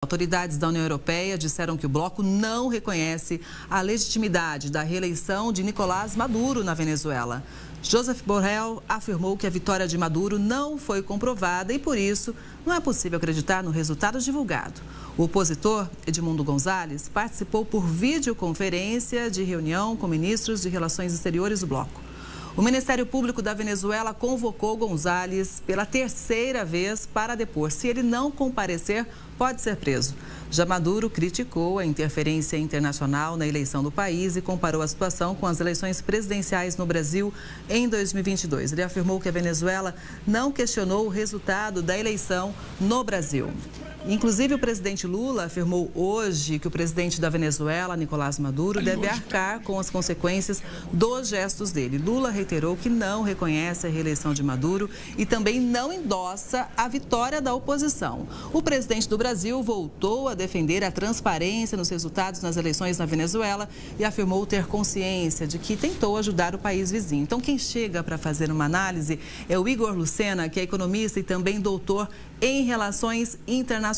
Autoridades da União Europeia disseram que o bloco não reconhece a legitimidade da reeleição de Nicolás Maduro na Venezuela. Josep Borrell afirmou que a vitória de Maduro não foi comprovada e, por isso, não é possível acreditar no resultado divulgado. O opositor, Edmundo González, participou por videoconferência de reunião com ministros de Relações Exteriores do bloco. O Ministério Público da Venezuela convocou González pela terceira vez para depor. Se ele não comparecer, pode ser preso. Já Maduro criticou a interferência internacional na eleição do país e comparou a situação com as eleições presidenciais no Brasil em 2022. Ele afirmou que a Venezuela não questionou o resultado da eleição no Brasil. Inclusive, o presidente Lula afirmou hoje que o presidente da Venezuela, Nicolás Maduro, deve arcar com as consequências dos gestos dele. Lula reiterou que não reconhece a reeleição de Maduro e também não endossa a vitória da oposição. O presidente do Brasil voltou a defender a transparência nos resultados nas eleições na Venezuela e afirmou ter consciência de que tentou ajudar o país vizinho. Então, quem chega para fazer uma análise é o Igor Lucena, que é economista e também doutor em Relações Internacionais.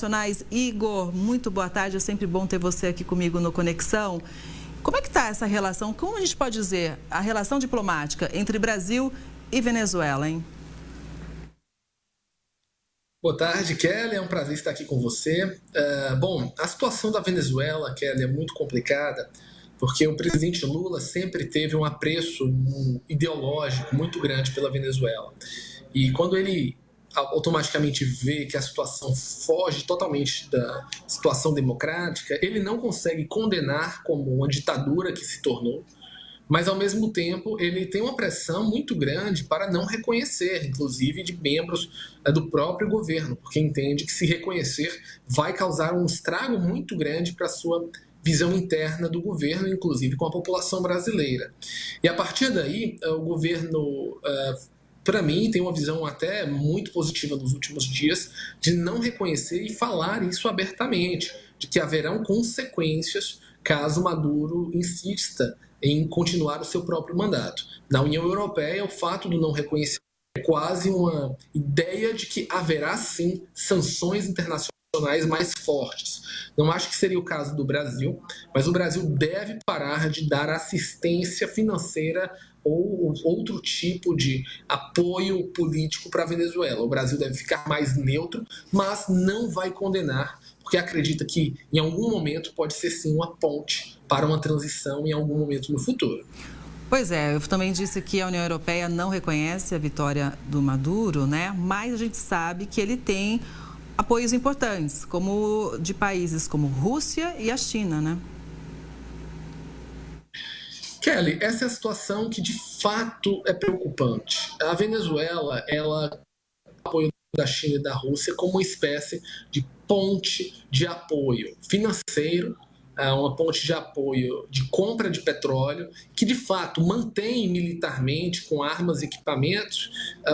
Igor, muito boa tarde, é sempre bom ter você aqui comigo no Conexão. Como é que está essa relação, como a gente pode dizer, a relação diplomática entre Brasil e Venezuela, hein? Boa tarde, Kelly, é um prazer estar aqui com você. Bom, a situação da Venezuela, Kelly, é muito complicada, porque o presidente Lula sempre teve um apreço ideológico muito grande pela Venezuela. E quando ele automaticamente vê que a situação foge totalmente da situação democrática, ele não consegue condenar como uma ditadura que se tornou, mas ao mesmo tempo ele tem uma pressão muito grande para não reconhecer, inclusive de membros do próprio governo, porque entende que se reconhecer vai causar um estrago muito grande para a sua visão interna do governo, inclusive com a população brasileira. E a partir daí, o governo para mim, tem uma visão até muito positiva nos últimos dias de não reconhecer e falar isso abertamente, de que haverão consequências caso Maduro insista em continuar o seu próprio mandato. Na União Europeia, o fato do não reconhecimento é quase uma ideia de que haverá sim sanções internacionais mais fortes. Não acho que seria o caso do Brasil, mas o Brasil deve parar de dar assistência financeira ou outro tipo de apoio político para a Venezuela. O Brasil deve ficar mais neutro, mas não vai condenar, porque acredita que em algum momento pode ser sim uma ponte para uma transição em algum momento no futuro. Pois é, eu também disse que a União Europeia não reconhece a vitória do Maduro, né? Mas a gente sabe que ele tem apoios importantes, como de países como Rússia e a China, né? Kelly, essa é a situação que de fato é preocupante. A Venezuela, ela apoia da China e da Rússia como uma espécie de ponte de apoio financeiro, uma ponte de apoio de compra de petróleo, que de fato mantém militarmente, com armas e equipamentos,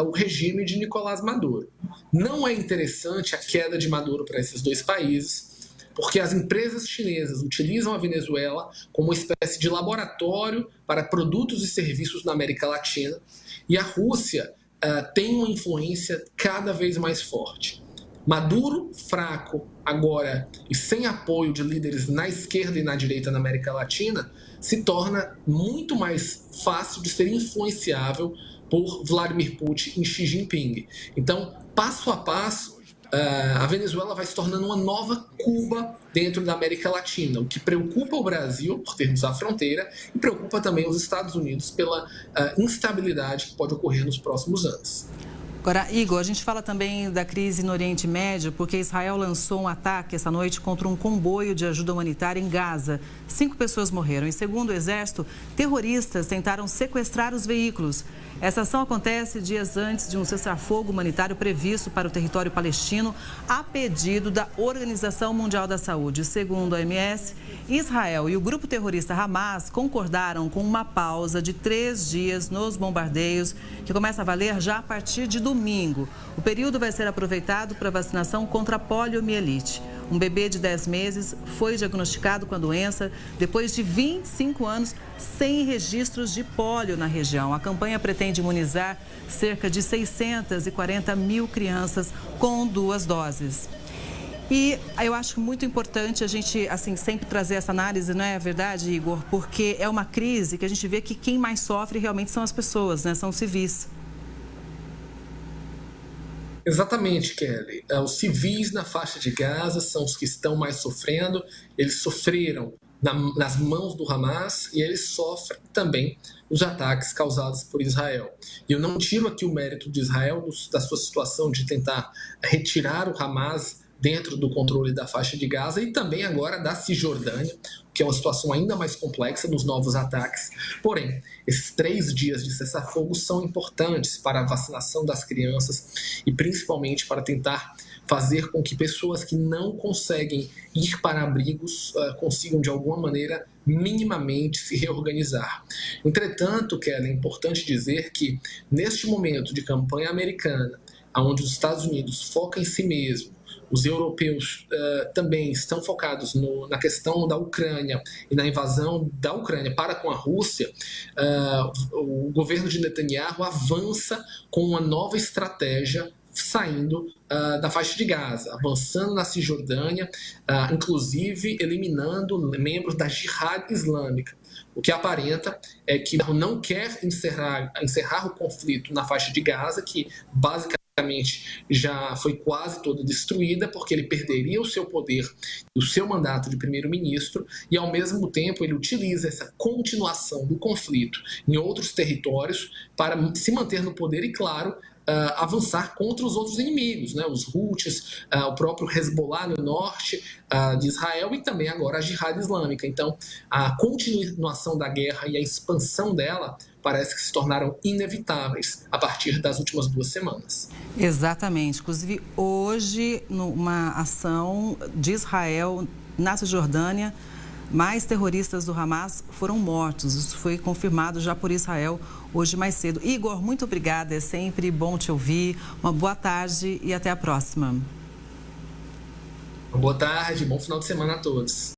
o regime de Nicolás Maduro. Não é interessante a queda de Maduro para esses dois países, porque as empresas chinesas utilizam a Venezuela como uma espécie de laboratório para produtos e serviços na América Latina, e a Rússia tem uma influência cada vez mais forte. Maduro, fraco agora e sem apoio de líderes na esquerda e na direita na América Latina, se torna muito mais fácil de ser influenciável por Vladimir Putin e Xi Jinping. Então, passo a passo, a Venezuela vai se tornando uma nova Cuba dentro da América Latina, o que preocupa o Brasil por termos a fronteira e preocupa também os Estados Unidos pela instabilidade que pode ocorrer nos próximos anos. Agora, Igor, a gente fala também da crise no Oriente Médio, porque Israel lançou um ataque essa noite contra um comboio de ajuda humanitária em Gaza. 5 pessoas morreram e, segundo o Exército, terroristas tentaram sequestrar os veículos. Essa ação acontece dias antes de um cessar-fogo humanitário previsto para o território palestino, a pedido da Organização Mundial da Saúde. Segundo a OMS, Israel e o grupo terrorista Hamas concordaram com uma pausa de 3 dias nos bombardeios, que começa a valer já a partir de domingo. O período vai ser aproveitado para vacinação contra a poliomielite. Um bebê de 10 meses foi diagnosticado com a doença depois de 25 anos sem registros de pólio na região. A campanha pretende imunizar cerca de 640 mil crianças com 2 doses. E eu acho muito importante a gente, assim, sempre trazer essa análise, não é verdade, Igor? Porque é uma crise que a gente vê que quem mais sofre realmente são as pessoas, né? São os civis. Exatamente, Kelly. Os civis na faixa de Gaza são os que estão mais sofrendo. Eles sofreram nas mãos do Hamas e eles sofrem também os ataques causados por Israel. E eu não tiro aqui o mérito de Israel da sua situação de tentar retirar o Hamas dentro do controle da faixa de Gaza e também agora da Cisjordânia, que é uma situação ainda mais complexa nos novos ataques. Porém, esses 3 dias de cessar-fogo são importantes para a vacinação das crianças e principalmente para tentar fazer com que pessoas que não conseguem ir para abrigos consigam, de alguma maneira, minimamente se reorganizar. Entretanto, Kelly, é importante dizer que, neste momento de campanha americana, onde os Estados Unidos focam em si mesmo, os europeus também estão focados na questão da Ucrânia e na invasão da Ucrânia para com a Rússia, o governo de Netanyahu avança com uma nova estratégia saindo da faixa de Gaza, avançando na Cisjordânia, inclusive eliminando membros da Jihad Islâmica. O que aparenta é que não quer encerrar o conflito na faixa de Gaza, que basicamente já foi quase toda destruída, porque ele perderia o seu poder e o seu mandato de primeiro-ministro, e ao mesmo tempo ele utiliza essa continuação do conflito em outros territórios para se manter no poder e, claro, avançar contra os outros inimigos, né? Os Houthis, o próprio Hezbollah no norte de Israel e também agora a Jihad Islâmica. Então, a continuação da guerra e a expansão dela parece que se tornaram inevitáveis a partir das últimas 2 semanas. Exatamente. Inclusive, hoje, numa ação de Israel na Cisjordânia, mais terroristas do Hamas foram mortos. Isso foi confirmado já por Israel hoje mais cedo. Igor, muito obrigada. É sempre bom te ouvir. Uma boa tarde e até a próxima. Uma boa tarde, bom final de semana a todos.